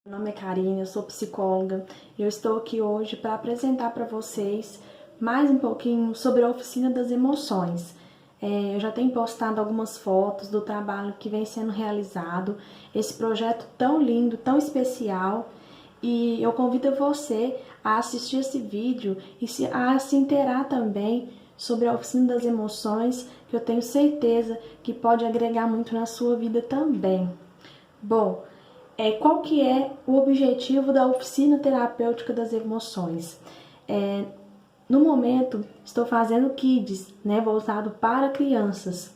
Meu nome é Karine, eu sou psicóloga e eu estou aqui hoje para apresentar para vocês mais um pouquinho sobre a Oficina das Emoções. Eu já tenho postado algumas fotos do trabalho que vem sendo realizado, esse projeto tão lindo, tão especial, e eu convido você a assistir esse vídeo e a se inteirar também sobre a Oficina das Emoções, que eu tenho certeza que pode agregar muito na sua vida também. Bom, qual que é o objetivo da Oficina Terapêutica das Emoções? No momento, estou fazendo Kids, voltado para crianças.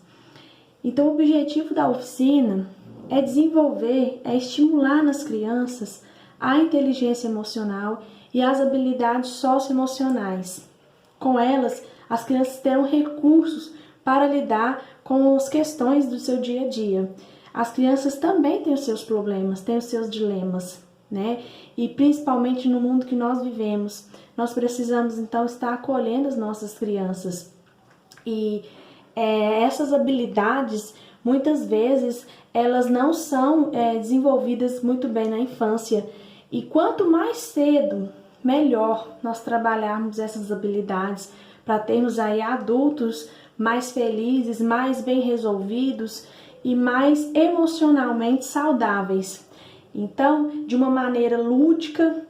Então, o objetivo da oficina é desenvolver, estimular nas crianças a inteligência emocional e as habilidades socioemocionais. Com elas, as crianças terão recursos para lidar com as questões do seu dia a dia. As crianças também têm os seus problemas, têm os seus dilemas, E principalmente no mundo que nós vivemos, nós precisamos então estar acolhendo as nossas crianças. E essas habilidades, muitas vezes, elas não são desenvolvidas muito bem na infância. E quanto mais cedo, melhor nós trabalharmos essas habilidades para termos aí adultos mais felizes, mais bem resolvidos e mais emocionalmente saudáveis. Então, de uma maneira lúdica,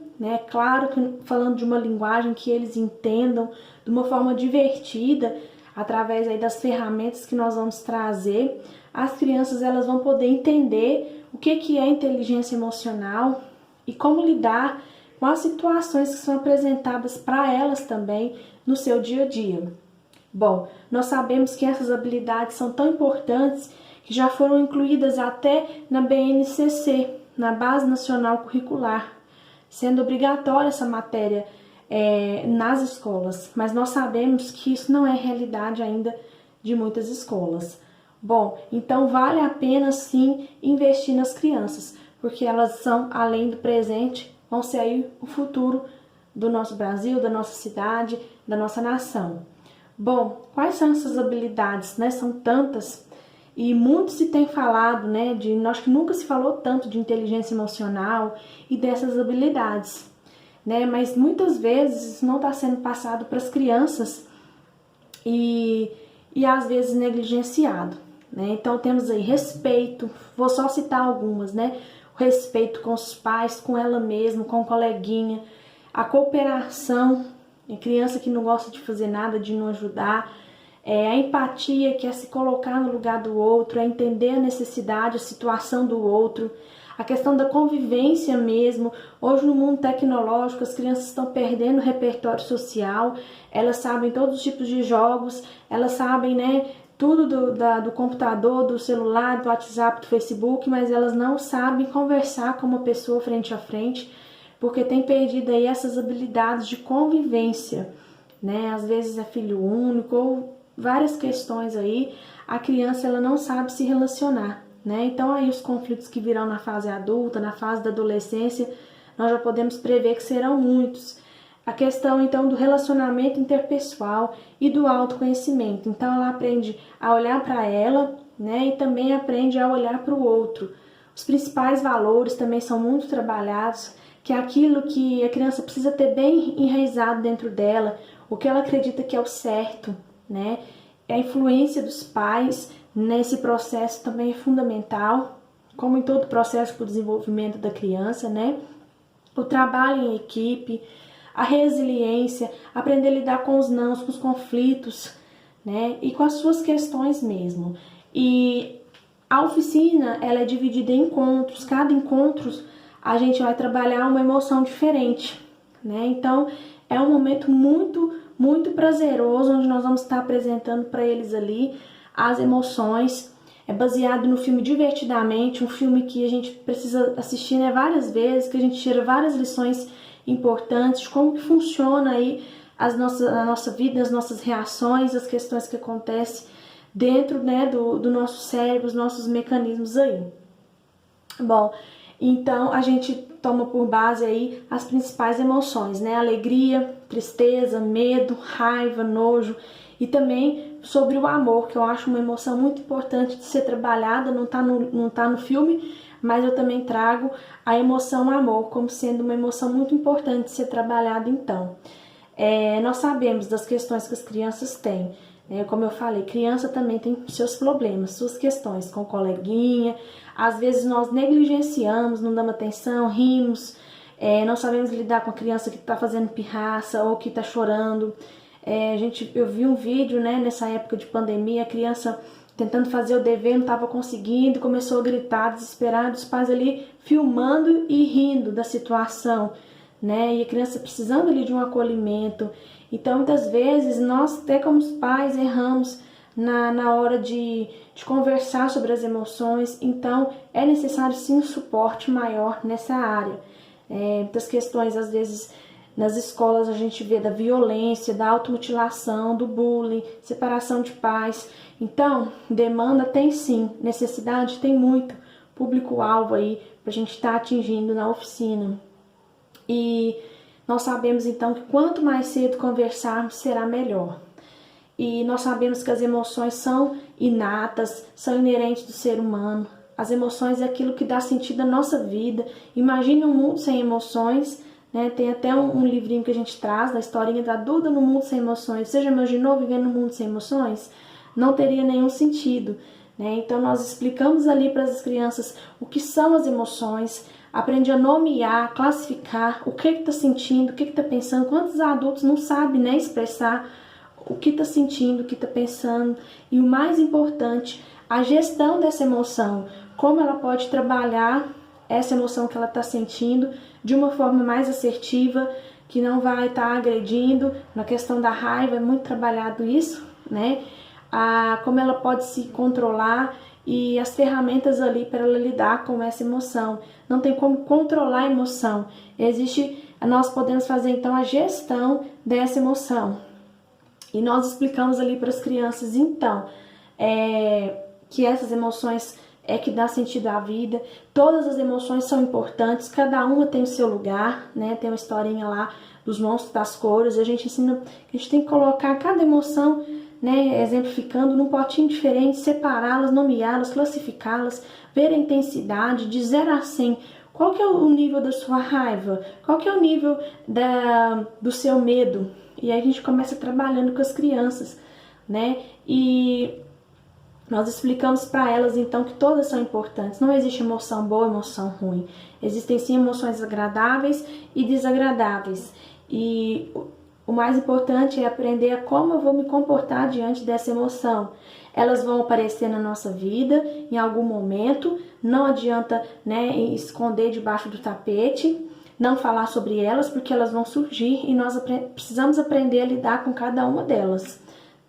claro que falando de uma linguagem que eles entendam, de uma forma divertida, através aí das ferramentas que nós vamos trazer, as crianças elas vão poder entender o que é inteligência emocional e como lidar com as situações que são apresentadas para elas também no seu dia a dia. Bom, nós sabemos que essas habilidades são tão importantes que já foram incluídas até na BNCC, na Base Nacional Curricular, sendo obrigatória essa matéria nas escolas, mas nós sabemos que isso não é realidade ainda de muitas escolas. Bom, então vale a pena sim investir nas crianças, porque elas são, além do presente, vão ser aí o futuro do nosso Brasil, da nossa cidade, da nossa nação. Bom, quais são essas habilidades, São tantas. E muito se tem falado, acho que nunca se falou tanto de inteligência emocional e dessas habilidades, Mas muitas vezes isso não está sendo passado para as crianças e às vezes negligenciado, Então temos aí respeito, vou só citar algumas, O respeito com os pais, com ela mesma, com o coleguinha, a cooperação, a criança que não gosta de fazer nada, de não ajudar, a empatia, que é se colocar no lugar do outro, é entender a necessidade, a situação do outro, a questão da convivência mesmo. Hoje no mundo tecnológico as crianças estão perdendo o repertório social, elas sabem todos os tipos de jogos, elas sabem tudo do computador, do celular, do WhatsApp, do Facebook, mas elas não sabem conversar com uma pessoa frente a frente, porque tem perdido aí essas habilidades de convivência, Às vezes é filho único ou várias questões aí, a criança ela não sabe se relacionar, Então aí os conflitos que virão na fase adulta, na fase da adolescência, nós já podemos prever que serão muitos. A questão então do relacionamento interpessoal e do autoconhecimento. Então ela aprende a olhar para ela, E também aprende a olhar para o outro. Os principais valores também são muito trabalhados, que é aquilo que a criança precisa ter bem enraizado dentro dela, o que ela acredita que é o certo, A influência dos pais nesse processo também é fundamental, como em todo processo para o desenvolvimento da criança, O trabalho em equipe, a resiliência, aprender a lidar com os nãos, com os conflitos, E com as suas questões mesmo. E a oficina, ela é dividida em encontros, cada encontro a gente vai trabalhar uma emoção diferente, Então, é um momento muito prazeroso, onde nós vamos estar apresentando para eles ali as emoções. É baseado no filme Divertidamente, um filme que a gente precisa assistir várias vezes, que a gente tira várias lições importantes, como que funciona aí a nossa vida, as nossas reações, as questões que acontecem dentro do nosso cérebro, os nossos mecanismos aí. Bom, então a gente toma por base aí as principais emoções, Alegria, tristeza, medo, raiva, nojo, e também sobre o amor, que eu acho uma emoção muito importante de ser trabalhada, não tá no filme, mas eu também trago a emoção amor como sendo uma emoção muito importante de ser trabalhada então. Nós sabemos das questões que as crianças têm. Como eu falei, criança também tem seus problemas, suas questões com coleguinha. Às vezes nós negligenciamos, não damos atenção, rimos. Não sabemos lidar com a criança que está fazendo pirraça ou que está chorando. Eu vi um vídeo, né, nessa época de pandemia, a criança tentando fazer o dever, não estava conseguindo, começou a gritar, desesperada, os pais ali filmando e rindo da situação, né? E a criança precisando ali de um acolhimento. Então, muitas vezes, nós até como pais erramos na hora de conversar sobre as emoções. Então, é necessário sim um suporte maior nessa área. Muitas questões, às vezes, nas escolas a gente vê da violência, da automutilação, do bullying, separação de pais. Então, demanda tem sim, necessidade tem muito, público-alvo aí para a gente estar atingindo na oficina. E nós sabemos então que quanto mais cedo conversarmos, será melhor. E nós sabemos que as emoções são inatas, são inerentes do ser humano. As emoções é aquilo que dá sentido à nossa vida. Imagine um mundo sem emoções, né? Tem até um livrinho que a gente traz, da historinha da Duda no Mundo Sem Emoções. Você já imaginou viver num mundo sem emoções? Não teria nenhum sentido, né? Então nós explicamos ali para as crianças o que são as emoções, aprende a nomear, classificar o que está sentindo, o que está pensando. Quantos adultos não sabem, né, expressar o que está sentindo, o que está pensando? E o mais importante, a gestão dessa emoção, como ela pode trabalhar essa emoção que ela está sentindo de uma forma mais assertiva, que não vai estar agredindo. Na questão da raiva é muito trabalhado isso, né? Como ela pode se controlar e as ferramentas ali para ela lidar com essa emoção. Não tem como controlar a emoção. Nós podemos fazer então a gestão dessa emoção. E nós explicamos ali para as crianças então que essas emoções que dá sentido à vida. Todas as emoções são importantes, cada uma tem o seu lugar, né? Tem uma historinha lá dos monstros das cores. A gente ensina que a gente tem que colocar cada emoção, né, exemplificando num potinho diferente, separá-las, nomeá-las, classificá-las, ver a intensidade de 0 a 100. Qual que é o nível da sua raiva? Qual que é o nível do seu medo? E aí a gente começa trabalhando com as crianças, né? E nós explicamos para elas então que todas são importantes. Não existe emoção boa, emoção ruim. Existem sim emoções agradáveis e desagradáveis. E o mais importante é aprender a como eu vou me comportar diante dessa emoção. Elas vão aparecer na nossa vida em algum momento. Não adianta, né, esconder debaixo do tapete, não falar sobre elas, porque elas vão surgir e nós precisamos aprender a lidar com cada uma delas,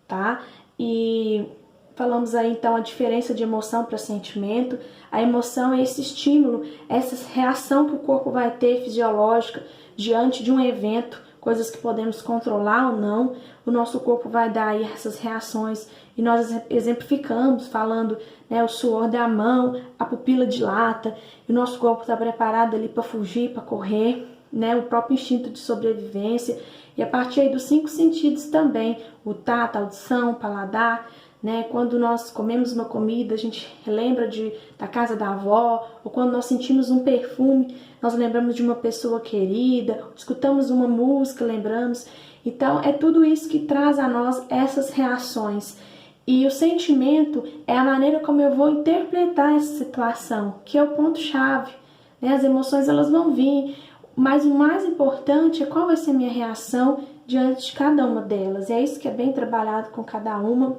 tá? E falamos aí então a diferença de emoção para sentimento. A emoção é esse estímulo, essa reação que o corpo vai ter fisiológica diante de um evento, coisas que podemos controlar ou não. O nosso corpo vai dar aí essas reações e nós exemplificamos, falando, né, o suor da mão, a pupila dilata, e o nosso corpo está preparado ali para fugir, para correr, né, o próprio instinto de sobrevivência. E a partir aí dos 5 sentidos também, o tato, a audição, o paladar, né? Quando nós comemos uma comida, a gente lembra da casa da avó, ou quando nós sentimos um perfume, nós lembramos de uma pessoa querida, escutamos uma música, lembramos. Então, é tudo isso que traz a nós essas reações. E o sentimento é a maneira como eu vou interpretar essa situação, que é o ponto-chave, né? As emoções, elas vão vir, mas o mais importante é qual vai ser a minha reação diante de cada uma delas. E é isso que é bem trabalhado com cada uma.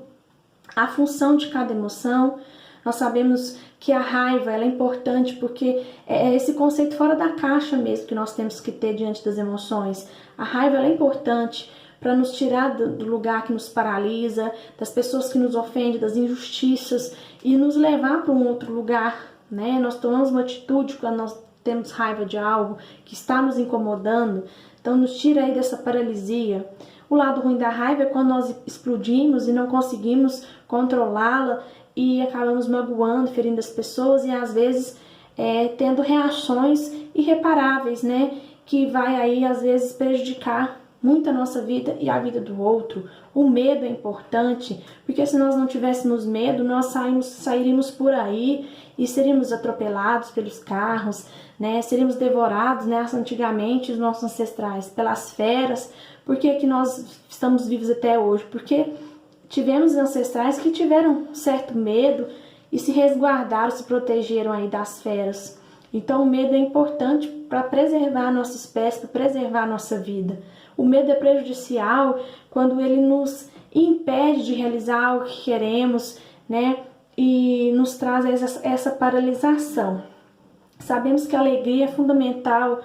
A função de cada emoção. Nós sabemos que a raiva ela é importante porque é esse conceito fora da caixa mesmo que nós temos que ter diante das emoções. A raiva ela é importante para nos tirar do lugar que nos paralisa, das pessoas que nos ofendem, das injustiças, e nos levar para um outro lugar, né? Nós tomamos uma atitude quando nós temos raiva de algo que está nos incomodando, então nos tira aí dessa paralisia. O lado ruim da raiva é quando nós explodimos e não conseguimos controlá-la e acabamos magoando, ferindo as pessoas e às vezes tendo reações irreparáveis, né? Que vai aí às vezes prejudicar muito a nossa vida e a vida do outro. O medo é importante, porque se nós não tivéssemos medo, nós sairíamos por aí e seríamos atropelados pelos carros, né? Seríamos devorados, né? Antigamente, os nossos ancestrais, pelas feras. Por que que nós estamos vivos até hoje? Porque tivemos ancestrais que tiveram certo medo e se resguardaram, se protegeram aí das feras. Então o medo é importante para preservar a nossa espécie, para preservar a nossa vida. O medo é prejudicial quando ele nos impede de realizar o que queremos, né? E nos traz essa paralisação. Sabemos que a alegria é fundamental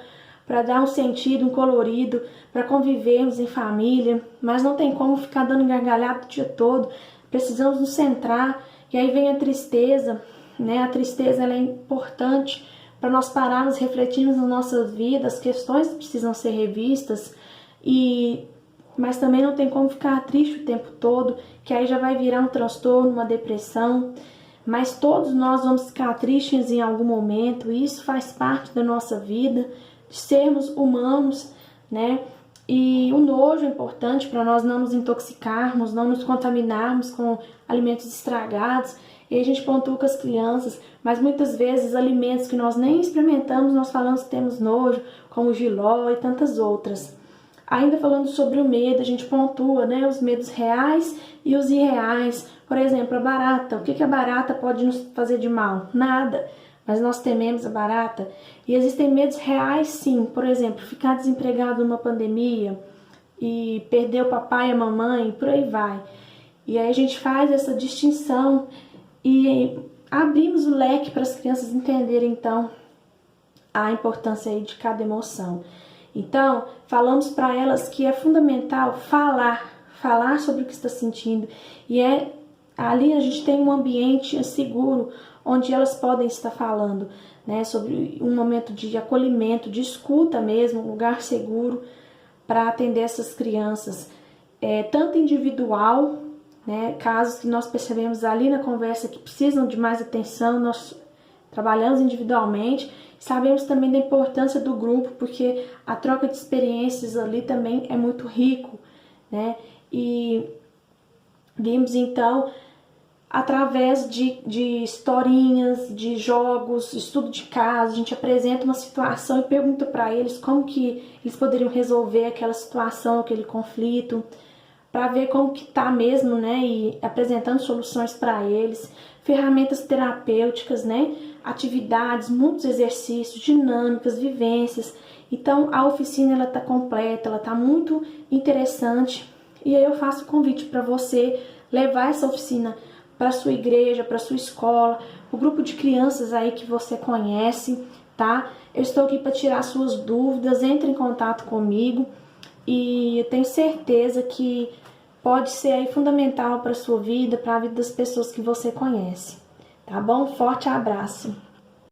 para dar um sentido, um colorido, para convivermos em família, mas não tem como ficar dando gargalhada o dia todo. Precisamos nos centrar, e aí vem a tristeza, né? A tristeza ela é importante para nós pararmos, refletirmos na nossa vida, as questões precisam ser revistas, mas também não tem como ficar triste o tempo todo, que aí já vai virar um transtorno, uma depressão. Mas todos nós vamos ficar tristes em algum momento, e isso faz parte da nossa vida, de sermos humanos, né? E o nojo é importante para nós não nos intoxicarmos, não nos contaminarmos com alimentos estragados. E a gente pontua com as crianças, mas muitas vezes alimentos que nós nem experimentamos, nós falamos que temos nojo, como jiló e tantas outras. Ainda falando sobre o medo, a gente pontua, né, os medos reais e os irreais. Por exemplo, a barata. O que a barata pode nos fazer de mal? Nada. Mas nós tememos a barata. E existem medos reais, sim. Por exemplo, ficar desempregado numa pandemia e perder o papai e a mamãe, por aí vai. E aí a gente faz essa distinção e abrimos o leque para as crianças entenderem, então, a importância aí de cada emoção. Então, falamos para elas que é fundamental falar sobre o que está sentindo. E ali a gente tem um ambiente seguro, onde elas podem estar falando, né, sobre um momento de acolhimento, de escuta mesmo, um lugar seguro para atender essas crianças. Tanto individual, né, casos que nós percebemos ali na conversa que precisam de mais atenção, nós trabalhamos individualmente. Sabemos também da importância do grupo, porque a troca de experiências ali também é muito rico, né? E vimos então, através de historinhas, de jogos, estudo de caso, a gente apresenta uma situação e pergunta para eles como que eles poderiam resolver aquela situação, aquele conflito, para ver como que tá mesmo, né? E apresentando soluções para eles, ferramentas terapêuticas, né? Atividades, muitos exercícios, dinâmicas, vivências. Então a oficina ela tá completa, ela tá muito interessante. E aí eu faço o convite para você levar essa oficina para sua igreja, para sua escola, o grupo de crianças aí que você conhece, tá? Eu estou aqui para tirar suas dúvidas, entre em contato comigo e eu tenho certeza que pode ser aí fundamental para sua vida, para a vida das pessoas que você conhece. Tá bom? Forte abraço!